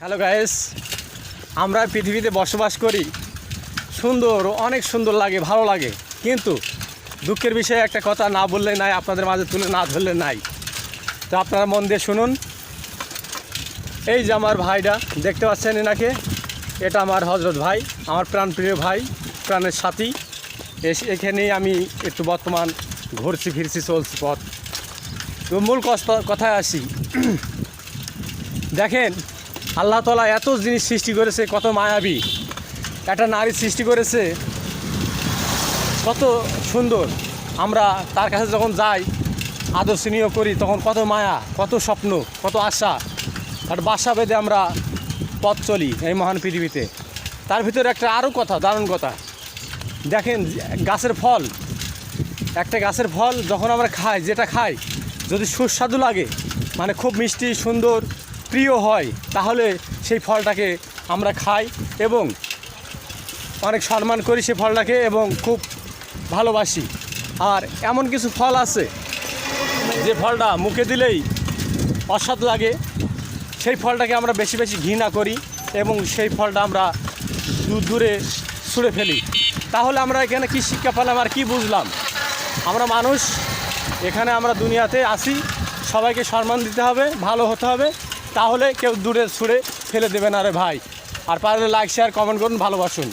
Hello guys, আমরা পৃথিবীতে বসবাস করি। সুন্দর, অনেক সুন্দর লাগে, ভালো লাগে, কিন্তু দুঃখের বিষয়ে একটা কথা না বললে নাই, আপনাদের মাঝে তুলে না ধরলে নাই। তো আপনারা মন দিয়ে শুনুন। এই যে আমার ভাইটা দেখতে পাচ্ছেন, এনাকে, এটা আমার হজরত ভাই, আমার প্রাণপ্রিয় ভাই, প্রাণের সাথী। এখানেই আমি একটু বর্তমান ঘুরছি ফিরছি, চলছি পথ। তো মূল কথায় আসি। দেখেন, আল্লাহ তাআলা এত জিনিস সৃষ্টি করেছে, কত মায়াবী একটা নারী সৃষ্টি করেছে, কত সুন্দর। আমরা তার কাছে যখন যাই, আদর্শনীয় করি, তখন কত মায়া, কত স্বপ্ন, কত আশা, আর বাসা বেঁধে আমরা পথ চলি এই মহান পৃথিবীতে। তার ভিতরে একটা আরও কথা, দারুণ কথা। দেখেন, গাছের ফল, একটা গাছের ফল যখন আমরা খাই, যেটা খাই যদি সুস্বাদু লাগে, মানে খুব মিষ্টি, সুন্দর, প্রিয় হয়, তাহলে সেই ফলটাকে আমরা খাই এবং অনেক সম্মান করি সেই ফলটাকে এবং খুব ভালোবাসি। আর এমন কিছু ফল আছে যে ফলটা মুখে দিলেই অস্বাদ লাগে, সেই ফলটাকে আমরা বেশি বেশি ঘৃণা করি এবং সেই ফলটা আমরা দূরে ছুঁড়ে ফেলি। তাহলে আমরা এখানে কি শিক্ষা পেলাম আর কি বুঝলাম? আমরা মানুষ, এখানে আমরা দুনিয়াতে আসি, সবাইকে সম্মান দিতে হবে, ভালো হতে হবে, তাহলে কেউ দূরে ছুঁড়ে ফেলে দেবে না রে ভাই। আর পারলে লাইক, শেয়ার, কমেন্ট করুন, ভালোবাসুন।